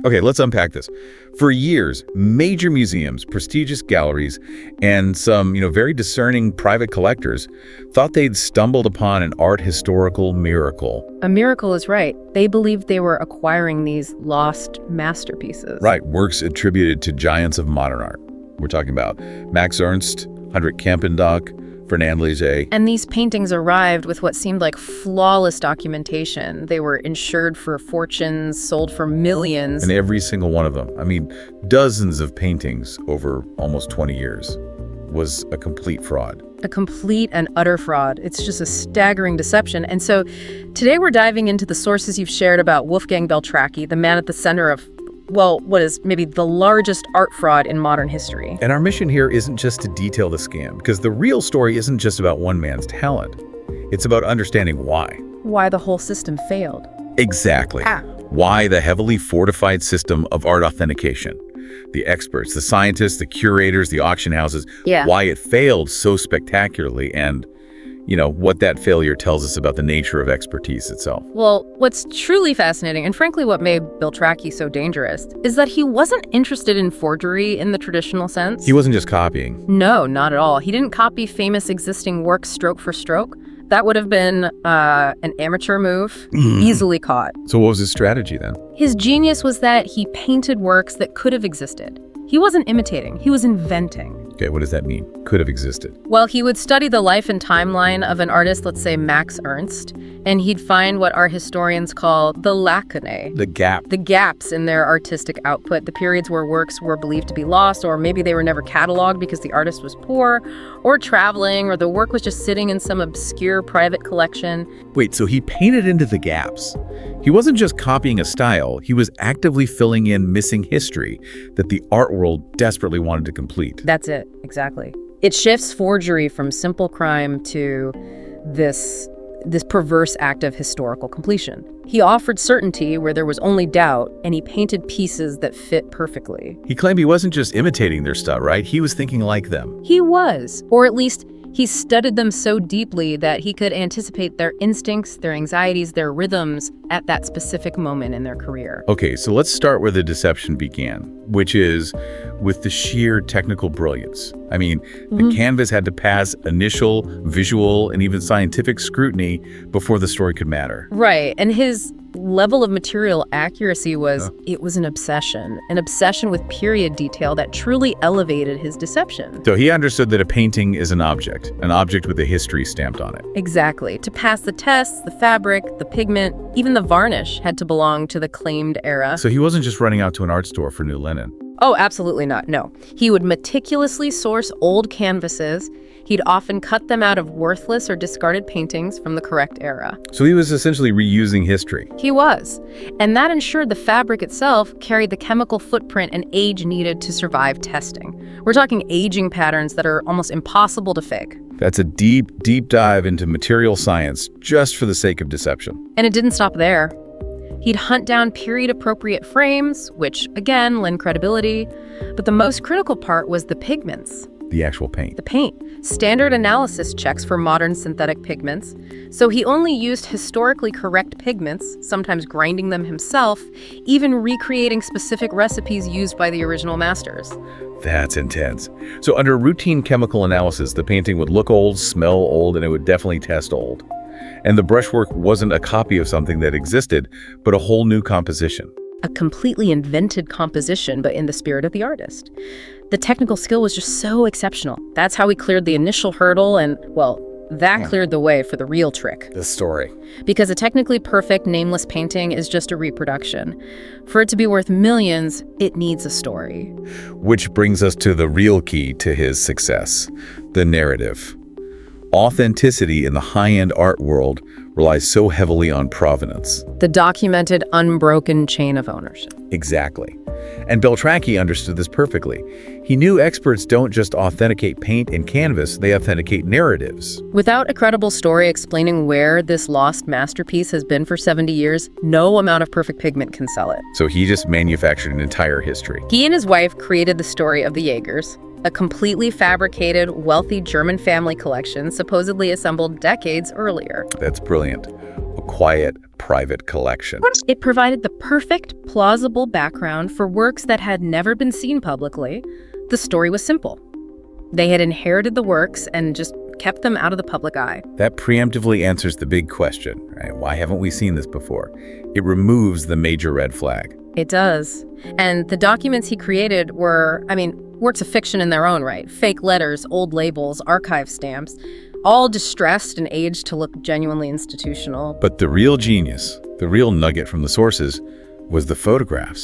Okay, let's unpack this. For years, major museums, prestigious galleries, and some, very discerning private collectors thought they'd stumbled upon an art historical miracle. A miracle is right. They believed they were acquiring these lost masterpieces. Right, works attributed to giants of modern art. We're talking about Max Ernst, Heinrich Campendonck, Fernand Léger. And these paintings arrived with what seemed like flawless documentation. They were insured for fortunes, sold for millions. And every single one of them, dozens of paintings over almost 20 years, was a complete fraud. A complete and utter fraud. It's just a staggering deception. And so today we're diving into the sources you've shared about Wolfgang Beltracchi, the man at the center of, well, what is maybe the largest art fraud in modern history. And our mission here isn't just to detail the scam, because the real story isn't just about one man's talent. It's about understanding why. Why the whole system failed. Exactly. Why the heavily fortified system of art authentication. The experts, the scientists, the curators, the auction houses. Why it failed so spectacularly, and what that failure tells us about the nature of expertise itself. Well, what's truly fascinating, and frankly what made Beltracchi so dangerous, is that he wasn't interested in forgery in the traditional sense. He wasn't just copying. No, not at all. He didn't copy famous existing works stroke for stroke. That would have been an amateur move, easily caught. So what was his strategy then? His genius was that he painted works that could have existed. He wasn't imitating, he was inventing. Okay, what does that mean? Could have existed. Well, he would study the life and timeline of an artist, let's say Max Ernst, and he'd find what art historians call the lacunae. The gap. The gaps in their artistic output, the periods where works were believed to be lost, or maybe they were never cataloged because the artist was poor, or traveling, or the work was just sitting in some obscure private collection. Wait, so he painted into the gaps. He wasn't just copying a style, he was actively filling in missing history that the art world desperately wanted to complete. That's it, exactly. It shifts forgery from simple crime to this perverse act of historical completion. He offered certainty where there was only doubt, and he painted pieces that fit perfectly. He claimed he wasn't just imitating their stuff, right? He was thinking like them. He was, or at least he studied them so deeply that he could anticipate their instincts, their anxieties, their rhythms at that specific moment in their career. Okay, so let's start where the deception began, which is with the sheer technical brilliance. The canvas had to pass initial, visual, and even scientific scrutiny before the story could matter. Right, and his level of material accuracy was, it was an obsession with period detail that truly elevated his deception. So he understood that a painting is an object with a history stamped on it. Exactly. To pass the tests, the fabric, the pigment, even the varnish had to belong to the claimed era. So he wasn't just running out to an art store for new linen. Oh, absolutely not, no. He would meticulously source old canvases. He'd often cut them out of worthless or discarded paintings from the correct era. So he was essentially reusing history. He was. And that ensured the fabric itself carried the chemical footprint and age needed to survive testing. We're talking aging patterns that are almost impossible to fake. That's a deep, deep dive into material science just for the sake of deception. And it didn't stop there. He'd hunt down period-appropriate frames, which, again, lend credibility. But the most critical part was the pigments. The actual paint. The paint. Standard analysis checks for modern synthetic pigments. So he only used historically correct pigments, sometimes grinding them himself, even recreating specific recipes used by the original masters. That's intense. So under routine chemical analysis, the painting would look old, smell old, and it would definitely test old. And the brushwork wasn't a copy of something that existed, but a whole new composition. A completely invented composition, but in the spirit of the artist. The technical skill was just so exceptional. That's how he cleared the initial hurdle, and, well, that cleared the way for the real trick. The story. Because a technically perfect, nameless painting is just a reproduction. For it to be worth millions, it needs a story. Which brings us to the real key to his success, the narrative. Authenticity in the high-end art world relies so heavily on provenance. The documented, unbroken chain of ownership. Exactly. And Beltracchi understood this perfectly. He knew experts don't just authenticate paint and canvas, they authenticate narratives. Without a credible story explaining where this lost masterpiece has been for 70 years, no amount of perfect pigment can sell it. So he just manufactured an entire history. He and his wife created the story of the Jaegers, a completely fabricated, wealthy German family collection supposedly assembled decades earlier. That's brilliant. A quiet, private collection. It provided the perfect, plausible background for works that had never been seen publicly. The story was simple. They had inherited the works and just kept them out of the public eye. That preemptively answers the big question, right? Why haven't we seen this before? It removes the major red flag. It does. And the documents he created were, works of fiction in their own right. Fake letters, old labels, archive stamps, all distressed and aged to look genuinely institutional. But the real genius, the real nugget from the sources, was the photographs.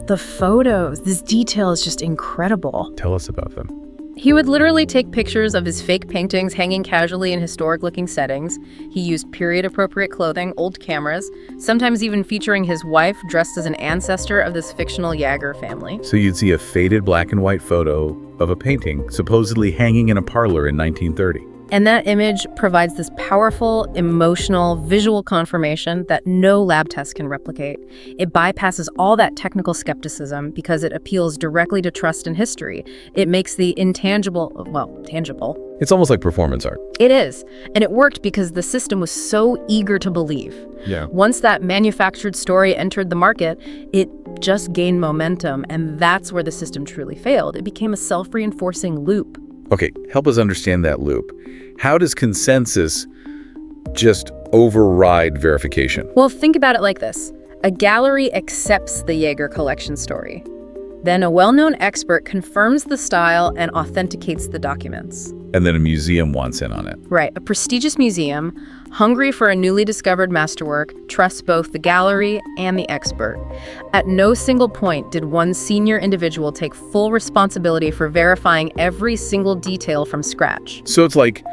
The photos. This detail is just incredible. Tell us about them. He would literally take pictures of his fake paintings hanging casually in historic-looking settings. He used period-appropriate clothing, old cameras, sometimes even featuring his wife dressed as an ancestor of this fictional Jaeger family. So you'd see a faded black and white photo of a painting supposedly hanging in a parlor in 1930. And that image provides this powerful, emotional, visual confirmation that no lab test can replicate. It bypasses all that technical skepticism because it appeals directly to trust in history. It makes the intangible, tangible. It's almost like performance art. It is. And it worked because the system was so eager to believe. Yeah. Once that manufactured story entered the market, it just gained momentum, and that's where the system truly failed. It became a self-reinforcing loop. Okay, help us understand that loop. How does consensus just override verification? Well, think about it like this. A gallery accepts the Jaeger collection story. Then a well-known expert confirms the style and authenticates the documents. And then a museum wants in on it. Right. A prestigious museum, hungry for a newly discovered masterwork, trusts both the gallery and the expert. At no single point did one senior individual take full responsibility for verifying every single detail from scratch. So it's like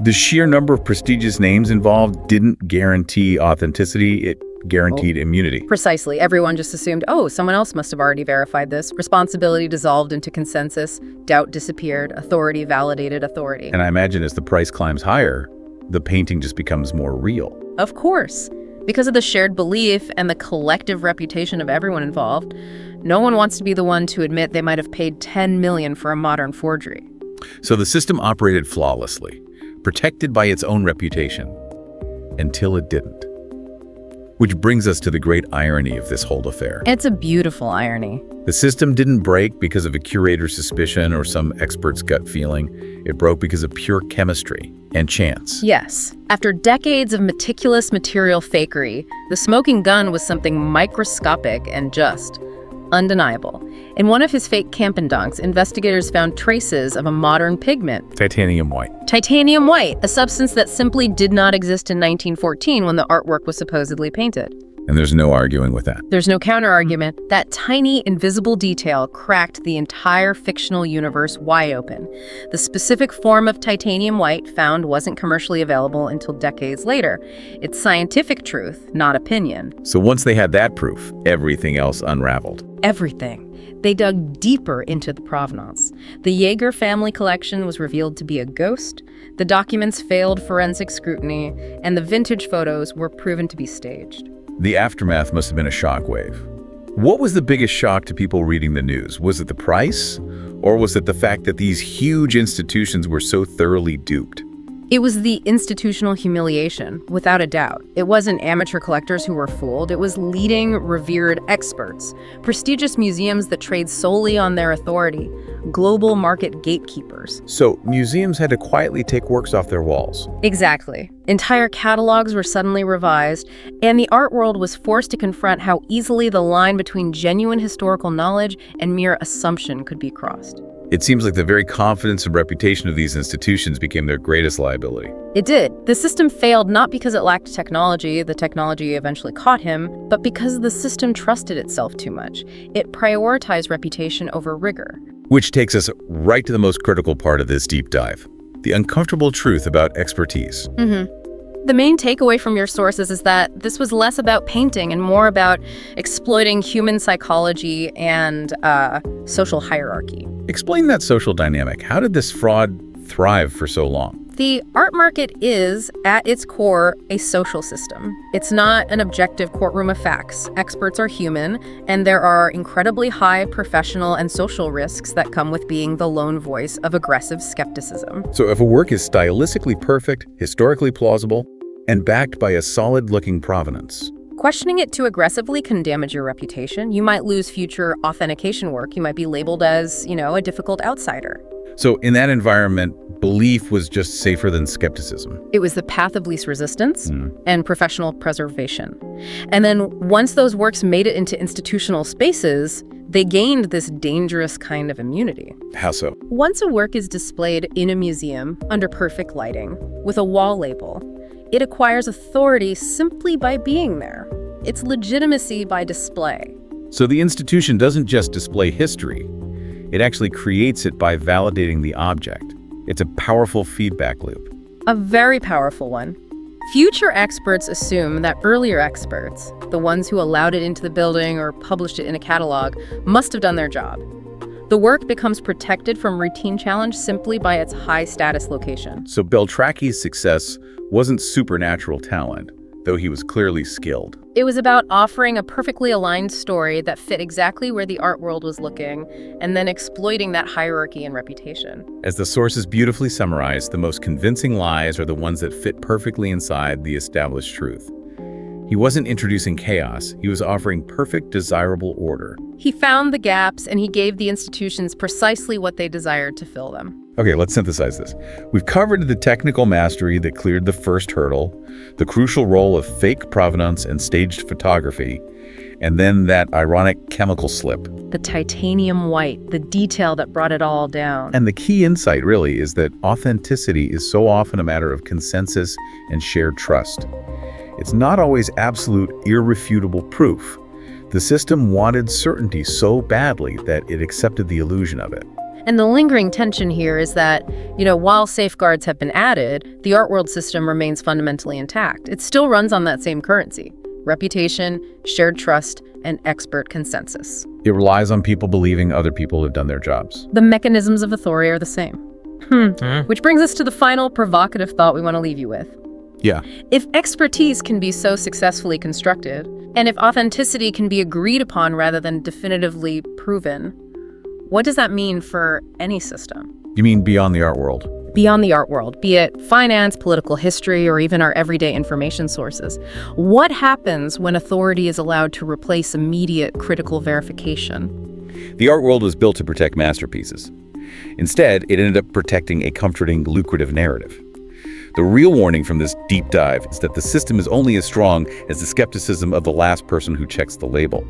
the sheer number of prestigious names involved didn't guarantee authenticity. It guaranteed immunity. Precisely. Everyone just assumed, someone else must have already verified this. Responsibility dissolved into consensus. Doubt disappeared. Authority validated authority. And I imagine as the price climbs higher, the painting just becomes more real. Of course. Because of the shared belief and the collective reputation of everyone involved, no one wants to be the one to admit they might have paid $10 million for a modern forgery. So the system operated flawlessly, protected by its own reputation, until it didn't. Which brings us to the great irony of this whole affair. It's a beautiful irony. The system didn't break because of a curator's suspicion or some expert's gut feeling. It broke because of pure chemistry and chance. Yes. After decades of meticulous material fakery, the smoking gun was something microscopic and just undeniable. In one of his fake Campendunks, investigators found traces of a modern pigment. Titanium white. Titanium white, a substance that simply did not exist in 1914 when the artwork was supposedly painted. And there's no arguing with that. There's no counter-argument. That tiny, invisible detail cracked the entire fictional universe wide open. The specific form of titanium white found wasn't commercially available until decades later. It's scientific truth, not opinion. So once they had that proof, everything else unraveled. Everything. They dug deeper into the provenance. The Jaeger family collection was revealed to be a ghost, the documents failed forensic scrutiny, and the vintage photos were proven to be staged. The aftermath must have been a shockwave. What was the biggest shock to people reading the news? Was it the price? Or was it the fact that these huge institutions were so thoroughly duped? It was the institutional humiliation, without a doubt. It wasn't amateur collectors who were fooled. It was leading, revered experts, prestigious museums that trade solely on their authority, global market gatekeepers. So museums had to quietly take works off their walls. Exactly. Entire catalogs were suddenly revised, and the art world was forced to confront how easily the line between genuine historical knowledge and mere assumption could be crossed. It seems like the very confidence and reputation of these institutions became their greatest liability. It did. The system failed not because it lacked technology, the technology eventually caught him, but because the system trusted itself too much. It prioritized reputation over rigor. Which takes us right to the most critical part of this deep dive, the uncomfortable truth about expertise. The main takeaway from your sources is that this was less about painting and more about exploiting human psychology and social hierarchy. Explain that social dynamic. How did this fraud thrive for so long? The art market is, at its core, a social system. It's not an objective courtroom of facts. Experts are human, and there are incredibly high professional and social risks that come with being the lone voice of aggressive skepticism. So if a work is stylistically perfect, historically plausible, and backed by a solid-looking provenance. Questioning it too aggressively can damage your reputation. You might lose future authentication work. You might be labeled as, a difficult outsider. So in that environment, belief was just safer than skepticism. It was the path of least resistance and professional preservation. And then once those works made it into institutional spaces, they gained this dangerous kind of immunity. How so? Once a work is displayed in a museum under perfect lighting with a wall label, it acquires authority simply by being there. It's legitimacy by display. So the institution doesn't just display history. It actually creates it by validating the object. It's a powerful feedback loop. A very powerful one. Future experts assume that earlier experts, the ones who allowed it into the building or published it in a catalog, must have done their job. The work becomes protected from routine challenge simply by its high-status location. So Beltracchi's success wasn't supernatural talent, though he was clearly skilled. It was about offering a perfectly aligned story that fit exactly where the art world was looking, and then exploiting that hierarchy and reputation. As the sources beautifully summarize, the most convincing lies are the ones that fit perfectly inside the established truth. He wasn't introducing chaos, he was offering perfect, desirable order. He found the gaps, and he gave the institutions precisely what they desired to fill them. Okay, let's synthesize this. We've covered the technical mastery that cleared the first hurdle, the crucial role of fake provenance and staged photography, and then that ironic chemical slip. The titanium white, the detail that brought it all down. And the key insight, really, is that authenticity is so often a matter of consensus and shared trust. It's not always absolute, irrefutable proof. The system wanted certainty so badly that it accepted the illusion of it. And the lingering tension here is that, while safeguards have been added, the art world system remains fundamentally intact. It still runs on that same currency: reputation, shared trust, and expert consensus. It relies on people believing other people have done their jobs. The mechanisms of authority are the same. Which brings us to the final provocative thought we want to leave you with. Yeah. If expertise can be so successfully constructed, and if authenticity can be agreed upon rather than definitively proven, what does that mean for any system? You mean beyond the art world? Beyond the art world, be it finance, political history, or even our everyday information sources. What happens when authority is allowed to replace immediate critical verification? The art world was built to protect masterpieces. Instead, it ended up protecting a comforting, lucrative narrative. The real warning from this deep dive is that the system is only as strong as the skepticism of the last person who checks the label.